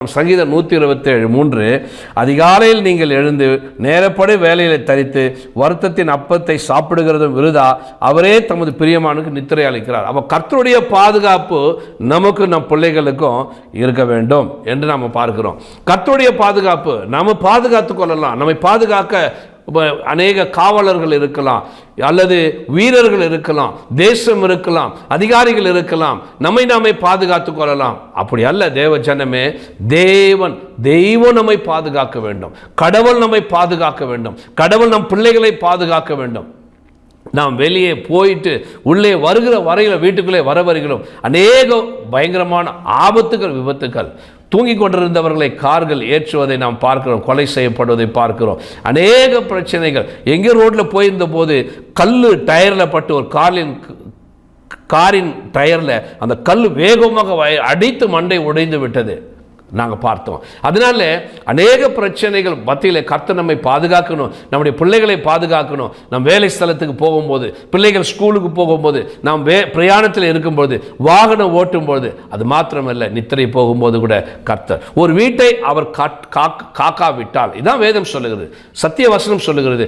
சங்கீதம் 127:3 அதிகாலையில் நீங்கள் எழுந்து நேரப்படி வேலையை தரித்து வருத்தத்தின் அப்பத்தை சாப்பிடுகிறதும் விருதா, அவரே தமது பிரியமானுக்கு நித்திரை அளிக்கிறார். அப்போ கர்த்தருடைய பாதுகாப்பு நமக்கு நம் பிள்ளைகளுக்கும் இருக்க வேண்டும் என்று நாம் பார்க்கிறோம். கர்த்தருடைய பாதுகாப்பு நம்ம பாதுகாத்து கொள்ளலாம். நம்மை பாதுகாக்க அநேக காவலர்கள் இருக்கலாம், அல்லது வீரர்கள் இருக்கலாம், தேசம் இருக்கலாம், அதிகாரிகள் இருக்கலாம். நாமே பாதுகாத்து கொள்ளலாம். அப்படி அல்ல தேவ ஜனமே, தெய்வம் நம்மை பாதுகாக்க வேண்டும். கடவுள் நம்மை பாதுகாக்க வேண்டும். கடவுள் நம் பிள்ளைகளை பாதுகாக்க வேண்டும். நாம் வெளியே போயிட்டு உள்ளே வருகிற வரையில் வீட்டுக்குள்ளே வர வருகிறோம். அநேக பயங்கரமான ஆபத்துகள், விபத்துக்கள், தூங்கி கொண்டிருந்தவர்களை கார்கள் ஏற்றுவதை நாம் பார்க்கிறோம், கொலை செய்யப்படுவதை பார்க்கிறோம். அநேக பிரச்சனைகள். எங்கே ரோட்டில் போயிருந்த போது கல் டயரில் பட்டு ஒரு காரின் டயரில் அந்த கல் வேகமாக அடித்து மண்டை உடைந்து விட்டது நாங்கள் பார்த்தோம். அதனால அநேக பிரச்சனைகள் மத்தியில் கர்த்தர் நம்மை பாதுகாக்கணும், நம்முடைய பிள்ளைகளை பாதுகாக்கணும். நம் வேலை ஸ்தலத்துக்கு போகும்போது, பிள்ளைகள் ஸ்கூலுக்கு போகும்போது, நாம் பிரயாணத்தில் இருக்கும்போது, வாகனம் ஓட்டும்போது, அது மாத்திரமல்ல நித்திரை போகும்போது கூட கர்த்தர் ஒரு வீட்டை அவர் காக்காவிட்டால், இதான் வேதம் சொல்லுகிறது, சத்திய வசனம் சொல்லுகிறது.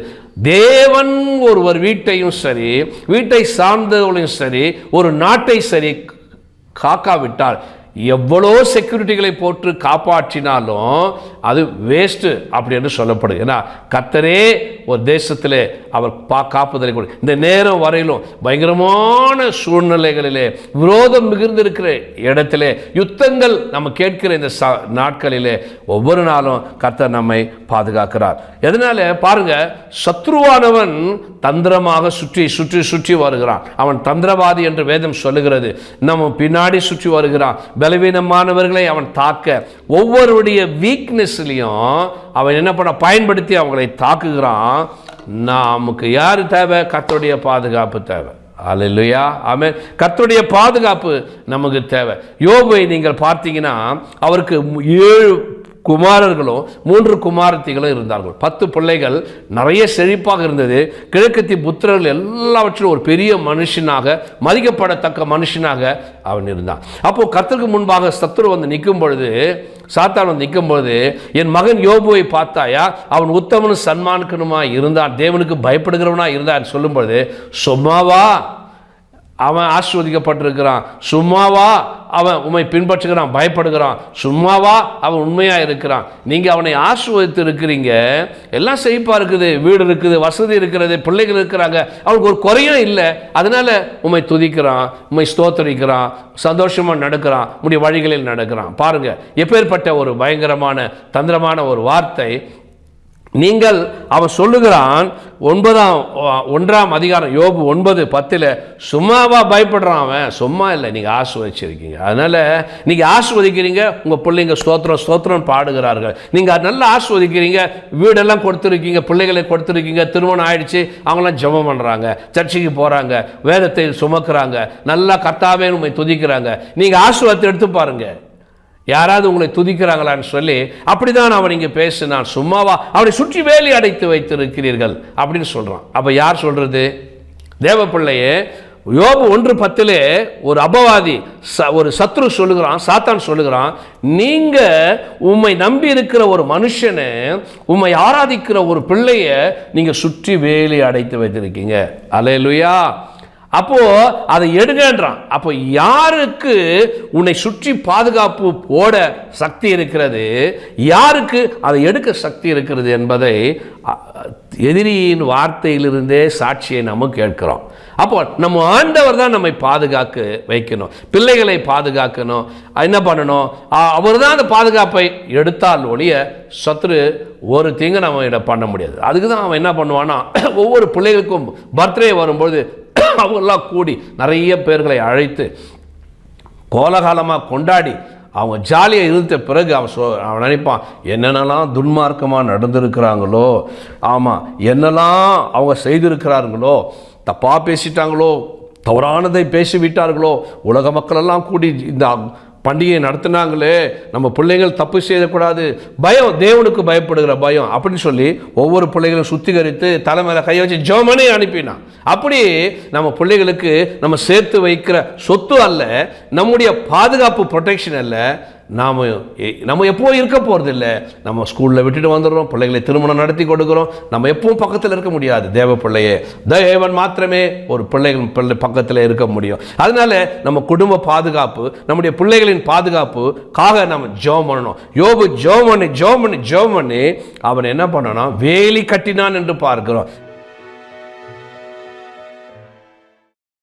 தேவன் ஒருவர் வீட்டையும் சரி, வீட்டை சார்ந்தவர்களையும் சரி, ஒரு நாட்டை சரி காக்காவிட்டால், எவ்வளோ செக்யூரிட்டிகளை போட்டு காப்பாற்றினாலும் அது வேஸ்ட்டு அப்படி என்று சொல்லப்படுது. ஏன்னா கர்த்தரே ஒரு தேசத்திலே அவர் காப்புதலை கொடு. இந்த நேரம் வரையிலும் பயங்கரமான சூழ்நிலைகளிலே, விரோதம் மிகுந்திருக்கிற இடத்திலே, யுத்தங்கள் நம்ம கேட்கிற இந்த நாட்களிலே ஒவ்வொரு நாளும் கர்த்தர் நம்மை பாதுகாக்கிறார். எதனால பாருங்க, சத்ருவானவன் தந்திரமாக சுற்றி வருகிறான். அவன் தந்திரவாதி என்று வேதம் சொல்லுகிறது. நம்ம பின்னாடி சுற்றி வருகிறான். பலவீனமானவர்களை அவன் தாக்க, ஒவ்வொருடைய வீக்னஸ்லையும் அவன் என்ன பண்ண பயன்படுத்தி அவங்களை தாக்குகிறான். நமக்கு யார் தேவை? கர்த்தருடைய பாதுகாப்பு தேவை. அல்லேலூயா, ஆமென். கர்த்தருடைய பாதுகாப்பு நமக்கு தேவை. யோபை நீங்கள் பார்த்தீங்கன்னா அவருக்கு 7 குமாரர்களும் 3 குமாரத்திகளும் இருந்தார்கள். 10 பிள்ளைகள், நிறைய செழிப்பாக இருந்தது. கிழக்கத்தி புத்திரர்கள் எல்லாவற்றிலும் ஒரு பெரிய மனுஷனாக, மதிக்கப்படத்தக்க மனுஷனாக அவன் இருந்தான். அப்போ கர்த்தருக்கு முன்பாக சத்துரு வந்து நிற்கும் பொழுது, சாத்தான் வந்து நிற்கும் பொழுது, என் மகன் யோபுவை பார்த்தாயா, அவன் உத்தமனும் சன்மானுக்கனுமா இருந்தான், தேவனுக்கு பயப்படுகிறவனா இருந்தான் சொல்லும் பொழுது, சும்மாவா அவன் ஆசீர்வதிக்கப்பட்டிருக்கிறான், சும்மாவா அவன் உண்மை பின்பற்றுகிறான், பயப்படுகிறான், சும்மாவா அவன் உண்மையா இருக்கிறான், நீங்க அவனை ஆசீர்வதித்து இருக்கிறீங்க, எல்லாம் செழிப்பா இருக்குது, வீடு இருக்குது, வசதி இருக்கிறது, பிள்ளைகள் இருக்கிறாங்க, அவனுக்கு ஒரு குறையும் இல்லை, அதனால உண்மை துதிக்கிறான், உண்மை ஸ்தோத்தரிக்கிறான், சந்தோஷமா நடக்கிறான், உடைய வழிகளில் நடக்கிறான். பாருங்க எப்பேற்பட்ட ஒரு பயங்கரமான தந்திரமான ஒரு வார்த்தை. நீங்கள் அவன் சொல்லுகிறான் 1ஆம் அதிகாரம் யோபு 9:10 சும்மாவா பயப்படுறான் அவன்? சும்மா இல்லை, நீங்கள் ஆசீர்வதிச்சிருக்கீங்க, அதனால நீங்கள் ஆசீர்வதிக்கிறீங்க, உங்கள் பிள்ளைங்க ஸ்தோத்திரம் பாடுகிறார்கள், நீங்கள் நல்லா ஆசீர்வதிக்கிறீங்க, வீடெல்லாம் கொடுத்துருக்கீங்க, பிள்ளைகளை கொடுத்துருக்கீங்க, திருமணம் ஆயிடுச்சு, அவங்களாம் ஜெபம் பண்ணுறாங்க, சர்ச்சைக்கு போகிறாங்க, வேதத்தை சுமக்கிறாங்க, நல்லா கர்த்தாவே உம்மை துதிக்கிறாங்க. நீங்கள் ஆசீர்வாதத்தை எடுத்து பாருங்க, யாராவது உங்களை துதிக்கிறாங்களான்னு சொல்லி. அப்படிதான் அவன் இங்கே பேசினான். சும்மாவா அவனை சுற்றி வேலி அடைத்து வைத்திருக்கிறீர்கள் அப்படின்னு சொல்றான். அப்ப யார் சொல்றது? தேவ பிள்ளையே, யோபு 1:10 ஒரு அபவாதி, ஒரு சத்ரு சொல்லுகிறான், சாத்தான் சொல்லுகிறான், நீங்க உம்மை நம்பி இருக்கிற ஒரு மனுஷனை, உம்மை ஆராதிக்கிற ஒரு பிள்ளைய நீங்க சுற்றி வேலி அடைத்து வைத்திருக்கீங்க. அல்லேலூயா. அப்போ அதை எடுங்கன்றான். அப்போ யாருக்கு உன்னை சுற்றி பாதுகாப்பு போட சக்தி இருக்கிறது, யாருக்கு அதை எடுக்க சக்தி இருக்கிறது என்பதை எதிரியின் வார்த்தையிலிருந்தே சாட்சியை நம்ம கேட்கிறோம். அப்போ நம்ம ஆண்டவர் தான் நம்மை பாதுகாக்க வைக்கணும், பிள்ளைகளை பாதுகாக்கணும். என்ன பண்ணணும்? அவர் தான் அந்த பாதுகாப்பை எடுத்தால் ஒழிய சத்ரு ஒரு தீங்கு நம்ம பண்ண முடியாது. அதுக்கு தான் அவன் என்ன பண்ணுவான்னா, ஒவ்வொரு பிள்ளைகளுக்கும் பர்த்டே வரும்போது அவங்கெல்லாம் கூடி நிறைய பேர்களை அழைத்து கோலாகலமாக கொண்டாடி அவங்க ஜாலியாக இருந்த பிறகு அவன் நினைப்பான், என்னென்னலாம் துன்மார்க்கமாக நடந்திருக்கிறாங்களோ, ஆமாம் என்னெல்லாம் அவங்க செய்திருக்கிறார்களோ, தப்பாக பேசிட்டாங்களோ, தவறானதை பேசிவிட்டார்களோ, உலக மக்களெல்லாம் கூடி இந்த பண்டிகையை நடத்தினாங்களே, நம்ம பிள்ளைகள் தப்பு செய்யக்கூடாது, பயம், தேவனுக்கு பயப்படுகிற பயம் அப்படின்னு சொல்லி ஒவ்வொரு பிள்ளைகளும் சுத்திகரித்து தலைமையில கையை வச்சு ஜெபமனே அனுப்பினான். அப்படி நம்ம பிள்ளைகளுக்கு நம்ம சேர்த்து வைக்கிற சொத்து அல்ல, நம்முடைய பாதுகாப்பு ப்ரொடெக்ஷன் அல்ல, நம்ம எப்போவும் இருக்க போகிறதில்ல. நம்ம ஸ்கூலில் விட்டுட்டு வந்துடுறோம், பிள்ளைகளை திருமணம் நடத்தி கொடுக்குறோம். நம்ம எப்பவும் பக்கத்தில் இருக்க முடியாது. தேவ பிள்ளையே, தேவன் மாத்திரமே ஒரு பிள்ளை பக்கத்தில் இருக்க முடியும். அதனால நம்ம குடும்ப பாதுகாப்பு, நம்முடைய பிள்ளைகளின் பாதுகாப்புக்காக நம்ம ஜெபம் பண்ணணும். யோபு ஜெபம் பண்ணி அவன் என்ன பண்ணானா வேலி கட்டினான் என்று பார்க்கிறோம்.